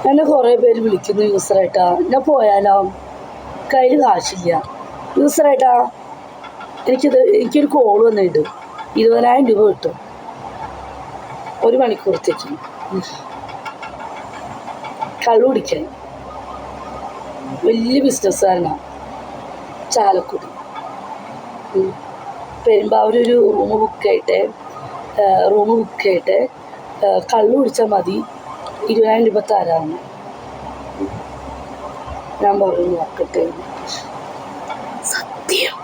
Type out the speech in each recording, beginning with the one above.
എന്നെ കുറേ പേര് വിളിക്കുന്നു യൂസറായിട്ടാ. ഞാൻ പോയാലോ? കയ്യിൽ കാശില്ല. യൂസറായിട്ടാ എനിക്കൊരു കോൾ വന്നിട്ട് 20,000 രൂപ കിട്ടും 1 മണിക്കൂറത്തേക്ക്. കള്ളു കുടിക്കാൻ. വലിയ ബിസിനസ്സുകാരനാണ്. ചാലക്കുടി പെരുമ്പാവൂരൊരു റൂം ബുക്ക് ചെയ്തിട്ട് കള്ളു കുടിച്ചാൽ മതി, 20,000 രൂപ തരാമെന്ന്. ഞാൻ പറഞ്ഞു നോക്കട്ടെ. സത്യം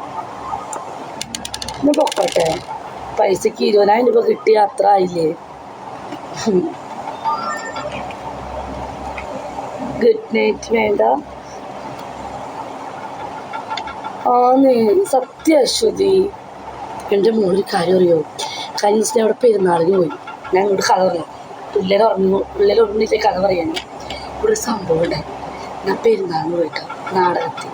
പൊക്കോട്ടെ. പൈസക്ക് 20,000 രൂപ കിട്ടിയ അത്ര ആയില്ലേ? ഗുഡ് നൈറ്റ് വേണ്ട. സത്യ അശ്വതി. എൻ്റെ മോളൊരു കാര്യം അറിയോ? കഴിഞ്ഞ ദിവസം അവിടെ പെരുന്നാളിന് പോയി. ഞാൻ ഇങ്ങോട്ട് കഥ പറയാം. പിള്ളേർ ഉറങ്ങിയില്ലേ കഥ പറയാൻ. ഇവിടെ ഒരു സംഭവം ഉണ്ടായി. ഞാൻ പെരുന്നാളിന് പോയിട്ടോ നാടകത്തിൽ.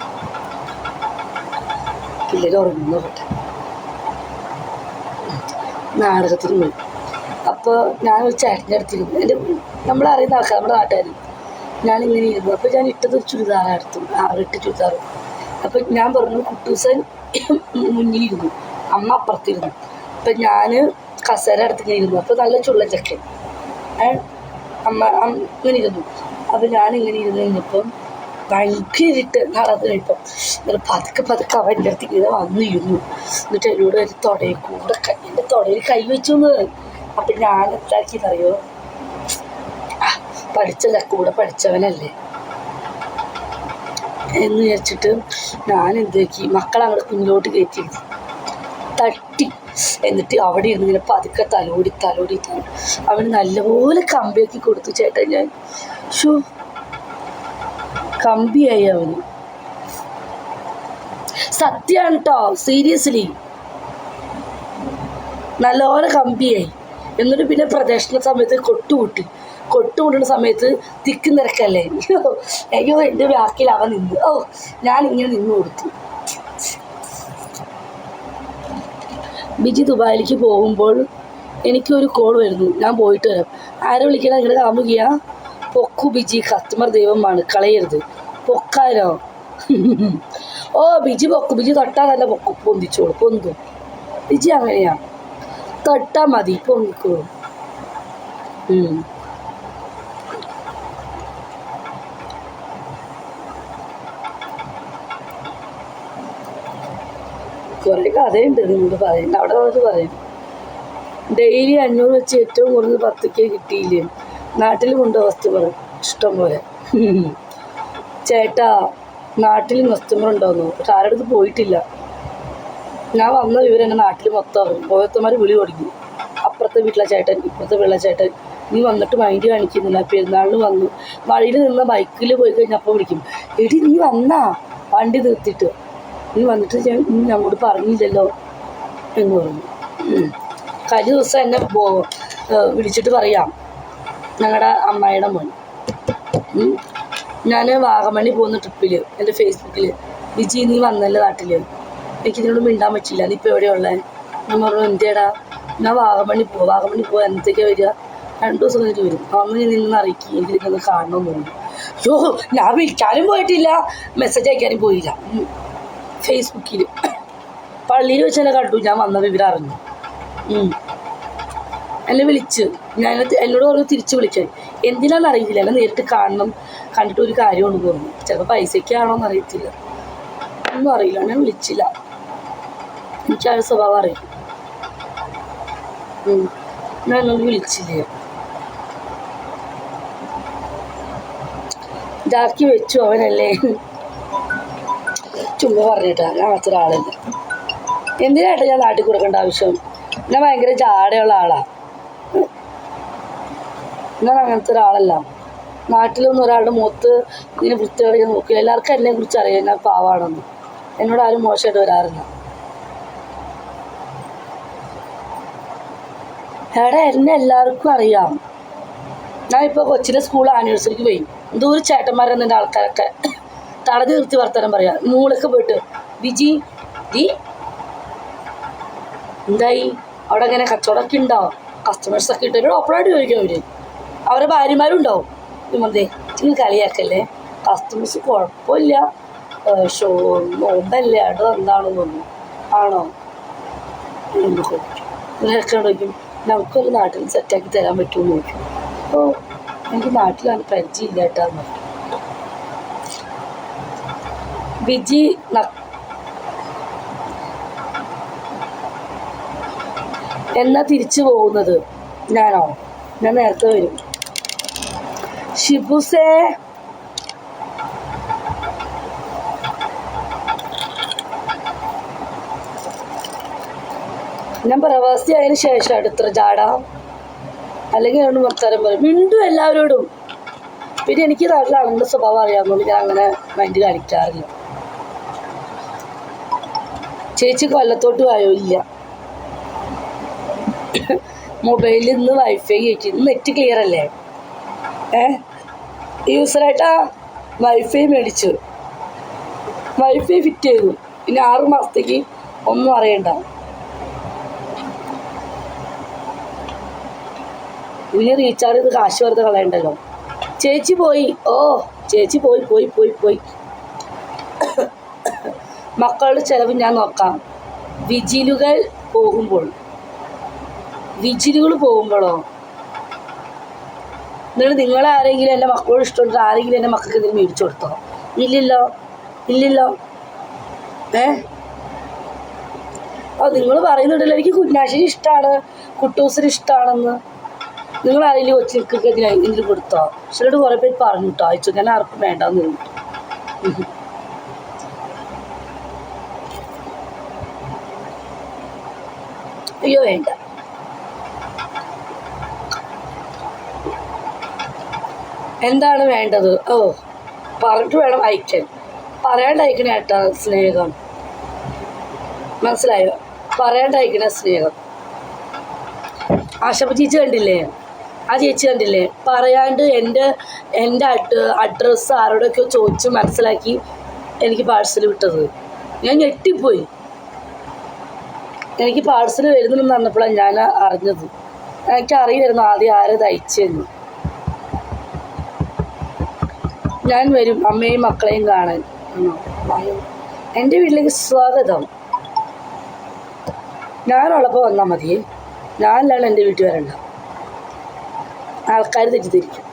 പിള്ളേർ ഉറങ്ങുന്ന പോട്ടെ. നാടകത്തിന് പോയി. അപ്പോൾ ഞാനൊരു ചേട്ടൻ്റെ അടുത്തിരുന്നു. നമ്മളറിയുന്ന ആൾക്കാർ, നമ്മുടെ നാട്ടുകാർ. ഞാനിങ്ങനെ ഇരുന്നു. അപ്പോൾ ഞാൻ ഇട്ടത് ചുരിദാറായിരുന്നു, 6-8 ചുരിദാർ. അപ്പം ഞാൻ പറഞ്ഞു കുട്ടൂസൻ മുന്നിലിരുന്നു, അമ്മ അപ്പുറത്തിരുന്നു. അപ്പം ഞാൻ കസേര അടുത്തിങ്ങനെ ഇരുന്നു. അപ്പോൾ നല്ല ചുള്ളച്ചക്കൻ അമ്മ ഇങ്ങനെ ഇരുന്നു. അപ്പം ഞാനിങ്ങനെ ഇരുന്ന് കഴിഞ്ഞപ്പം ഭയങ്കര ഇരുട്ട് നടന്നു കഴിപ്പം. ഇങ്ങനെ പതുക്കെ അവൻ്റെ അടുത്ത് ഇങ്ങനെ വന്നിരുന്നു. എന്നിട്ട് എന്നോട് ഒരു എൻ്റെ തൊടയിൽ കൈ വെച്ചു എന്ന്. അപ്പം ഞാൻ എന്താക്കിയെന്നറിയോ? കൂടെ പഠിച്ചവനല്ലേ എന്ന് വിചാരിച്ചിട്ട് ഞാൻ എന്താക്കി, മക്കളങ്ങോട്ട് കുഞ്ഞിലോട്ട് കയറ്റി തട്ടി. എന്നിട്ട് അവിടെ ഇരുന്ന് ഇങ്ങനെ പതുക്കെ തലോടി അവന് നല്ലപോലെ കമ്പിയാക്കി കൊടുത്തു. ചേട്ടാ ഞാൻ കമ്പിയായി അവന്. സത്യമാണ് കേട്ടോ, സീരിയസ്ലി നല്ലപോലെ കമ്പിയായി. എന്നിട്ട് പിന്നെ പ്രദക്ഷിണ സമയത്ത് കൊട്ടുകൂട്ടുന്ന സമയത്ത് തിക്ക് നിരക്കല്ലേ. അയ്യോ എൻ്റെ ബാക്കിൽ അവൻ നിന്ന്. ഞാനിങ്ങനെ നിന്ന് കൊടുത്തു. ബിജി ദുബായിലേക്ക് പോകുമ്പോൾ എനിക്കൊരു കോൾ വരുന്നു. ഞാൻ പോയിട്ട് വരാം. ആരെ വിളിക്കണം? ഇങ്ങനെ കാമുകിയ? പൊക്കു ബിജി, കസ്റ്റമർ ദൈവമാണ്, കളയരുത്. പൊക്കാനോ? ബിജി പൊക്കു. ബിജി തൊട്ടാൽ നല്ല പൊന്തും. ബിജി അങ്ങനെയാ, തൊട്ടാൽ മതി പൊങ്ങിക്കോളും. കുറേ കഥയുണ്ട് നിങ്ങളോട് പറയുന്നത്. അവിടെ വന്നിട്ട് പറയും. ഡെയിലി 500 വെച്ച് ഏറ്റവും കൂടുതൽ 10K കിട്ടിയില്ലേ? നാട്ടിൽ കൊണ്ടോ കസ്റ്റമർ ഇഷ്ടം പോലെ. ചേട്ടാ നാട്ടിൽ കസ്റ്റമർ ഉണ്ടോന്നോ? പക്ഷെ ആരുടെ അടുത്ത് പോയിട്ടില്ല. ഞാൻ വന്ന വിവരം എൻ്റെ നാട്ടിൽ മൊത്തം ഓരോരുത്തന്മാർ വിളി തുടങ്ങി. അപ്പുറത്തെ വീട്ടിലെ ചേട്ടൻ, ഇപ്പുറത്തെ വീട്ടിലെ ചേട്ടൻ. നീ വന്നിട്ട് മൈൻഡ് കാണിക്കുന്നില്ല. പെരുന്നാളിന് വന്നു. വഴിയിൽ നിന്ന് ബൈക്കിൽ പോയി കഴിഞ്ഞപ്പോൾ വിളിക്കും, എടി നീ വന്നാ? വണ്ടി നിർത്തിയിട്ട് നീ വന്നിട്ട് നീ ഞങ്ങളോട് പറഞ്ഞില്ലല്ലോ എന്ന് പറഞ്ഞു. കഴിഞ്ഞ ദിവസം എന്നെ വിളിച്ചിട്ട് പറയാം, ഞങ്ങളുടെ അമ്മായിയുടെ മോൻ. ഞാൻ വാഗമണി പോകുന്ന ട്രിപ്പിൽ എൻ്റെ ഫേസ്ബുക്കിൽ, വിജി നീ വന്നല്ലേ നാട്ടിൽ? എനിക്കിതിനോട് മിണ്ടാൻ പറ്റില്ല. നീ ഇപ്പോൾ എവിടെയുള്ളത്? ഞാൻ പറഞ്ഞു എന്തേടാ? ഞാൻ വാഗമണി പോവാ. എന്നത്തേക്കാണ് വരിക? 2 ദിവസം കഴിഞ്ഞിട്ട് വരും. അന്ന് ഞാൻ നിന്ന് അറിയിക്കും, എനിക്കിതൊന്ന് കാണണമെന്ന് തോന്നുന്നു. ഞാൻ വിളിക്കാനും പോയിട്ടില്ല, മെസ്സേജ് അയക്കാനും പോയില്ല. ഫേസ്ബുക്കിൽ പള്ളിയിൽ വെച്ച് എന്നെ കണ്ടു. ഞാൻ വന്ന വിവരം അറിഞ്ഞു. എന്നെ വിളിച്ച് എന്നോട് പറഞ്ഞു തിരിച്ച് വിളിക്കാൻ. എന്തിനാണെന്ന് അറിയില്ല. എന്നെ നേരിട്ട് കാണണം, കണ്ടിട്ട് ഒരു കാര്യമുണ്ട് തോന്നുന്നു. ചിലപ്പോൾ പൈസയ്ക്കാണോ എന്ന് അറിയത്തില്ല, ഒന്നും അറിയില്ല. ഞാൻ വിളിച്ചില്ല. എനിക്ക് ആ സ്വഭാവം അറിയാം. ഞാൻ എന്നോട് വിളിച്ചില്ല. ഇതാക്കി വെച്ചു അവനല്ലേ. ചുമ്മാ പറഞ്ഞിട്ടാ. ഞാൻ അങ്ങനത്തെ ഒരാളല്ല. എന്തിനായിട്ട് ഞാൻ നാട്ടിൽ കൊടുക്കേണ്ട ആവശ്യം? ഞാൻ ഭയങ്കര ജാടയുള്ള ആളാണ്. ഞാൻ അങ്ങനത്തെ ഒരാളല്ല. നാട്ടിലൊന്നും ഒരാളുടെ മുഖത്ത് ഇങ്ങനെ വൃത്തിയോടെ നോക്കില്ല. എല്ലാവർക്കും എന്നെ കുറിച്ച് അറിയാം, ഞാൻ പാവാണെന്ന്. എന്നോട് ആരും മോശമായിട്ട് വരാറില്ല. എന്നെ എല്ലാവർക്കും അറിയാം. ഞാൻ ഇപ്പോൾ കൊച്ചിൻ്റെ സ്കൂൾ ആനിവേഴ്സറിക്ക് പോയി. എന്തോരം ചേട്ടന്മാരെന്ന് എൻ്റെ ആൾക്കാരൊക്കെ തടഞ്ഞു നിർത്തി വർത്തമാനം പറയാം. മൂളൊക്കെ പോയിട്ട് വിജി എന്തായി അവിടെ? ഇങ്ങനെ കച്ചവടമൊക്കെ ഉണ്ടാവും, കസ്റ്റമേഴ്സൊക്കെ ഇട്ട് ഓപ്പണായിട്ട് ചോദിക്കും. അവരെ ഭാര്യമാരും ഉണ്ടാവും. മന്തേ നിങ്ങൾ കളിയാക്കല്ലേ, കസ്റ്റമേഴ്സ് കുഴപ്പമില്ല, ഷോ നോമ്പല്ലേ അത് എന്താണെന്ന് തോന്നുന്നു. ആണോ? ഇങ്ങനെയൊക്കെ ചോദിക്കും. നമുക്കൊരു നാട്ടിൽ സെറ്റാക്കി തരാൻ പറ്റുമെന്ന് ചോദിക്കും. അപ്പോൾ എനിക്ക് നാട്ടിലാണ് പരിചയമില്ല കേട്ടാന്ന് പറഞ്ഞു. വിജി എന്നാ തിരിച്ചു പോകുന്നത്? ഞാനോ? ഞാൻ നേരത്തെ വരും. ഷിബുസേ, ഞാൻ പ്രവാസി ആയതിനു ശേഷം ഇത്ര ജാട, അല്ലെങ്കിൽ അതുകൊണ്ട് വർത്താനം പറയും, മിണ്ടും എല്ലാവരോടും. പിന്നെ എനിക്ക് നാട്ടിൽ ആളുടെ സ്വഭാവം അറിയാവുന്നതുകൊണ്ട് ഞാൻ അങ്ങനെ മൈൻഡ് കാണിക്കാറില്ല. ചേച്ചി കൊല്ലത്തോട്ട് പോയോ? ഇല്ല. മൊബൈലിൽ ഇന്ന് വൈഫൈ കയറ്റി. ഇന്ന് നെറ്റ് ക്ലിയർ അല്ലേ? യൂസറായിട്ടാ വൈഫൈ മേടിച്ചു, വൈഫൈ ഫിറ്റ് ചെയ്തു. ഇനി 6 മാസത്തേക്ക് ഒന്നും അറിയണ്ട. ഇനി റീചാർജ് ചെയ്ത് കാശ് വെറുതെ കളയണ്ടല്ലോ. ചേച്ചി പോയി. ഓ ചേച്ചി പോയി പോയി പോയി പോയി മക്കളുടെ ചിലവ് ഞാൻ നോക്കാം. വിജിലുകൾ പോകുമ്പോഴോ? എന്നിട്ട് നിങ്ങളാരെങ്കിലും എൻ്റെ മക്കളോട് ഇഷ്ടമുണ്ട് ആരെങ്കിലും എൻ്റെ മക്കൾക്ക് എന്തെങ്കിലും മേടിച്ചു കൊടുത്തോ? ഇല്ലല്ലോ. നിങ്ങൾ പറയുന്നുണ്ടല്ലോ എനിക്ക് കുഞ്ഞാശ്ശേരി ഇഷ്ടമാണ്, കുട്ടൂസിന് ഇഷ്ടമാണെന്ന്. നിങ്ങൾ ആരെങ്കിലും കൊച്ചിനൊക്കെ എന്തെങ്കിലും കൊടുത്തോ? ചിലരോട് കുറേ പേര് പറഞ്ഞു കേട്ടോ, അയച്ചു. ഞാൻ ആർക്കും വേണ്ടാന്ന് പറഞ്ഞു. അയ്യോ വേണ്ട. എന്താണ് വേണ്ടത്? ഓ പറഞ്ഞിട്ട് വേണം അയക്കാൻ. പറയാണ്ട് അയക്കണ ഏട്ടാ സ്നേഹം, മനസ്സിലായോ? പറയാണ്ട് അയക്കണ സ്നേഹം. ആശപ്പ ചേച്ചി കണ്ടില്ലേ? ആ ചേച്ചി കണ്ടില്ലേ? പറയാണ്ട് എൻ്റെ അഡ്രസ്സ് ആരോടൊക്കെയോ ചോദിച്ച് മനസ്സിലാക്കി എനിക്ക് പാഴ്സൽ വിട്ടത്. ഞാൻ ഞെട്ടിപ്പോയി. എനിക്ക് പാഴ്സൽ വരുന്നുണ്ടെന്ന് പറഞ്ഞപ്പോഴാണ് ഞാൻ അറിഞ്ഞത്. എനിക്കറിയായിരുന്നു ആദ്യം ആരത് അയച്ചെന്ന്. ഞാൻ വരും അമ്മയും മക്കളെയും കാണാൻ. എൻ്റെ വീട്ടിലേക്ക് സ്വാഗതം. ഞാനുള്ളപ്പോൾ വന്നാൽ മതിയേ, ഞാനല്ലാണ്ട് എൻ്റെ വീട്ടിൽ വരണ്ട. ആൾക്കാർ തെറ്റിദ്ധരിക്കും.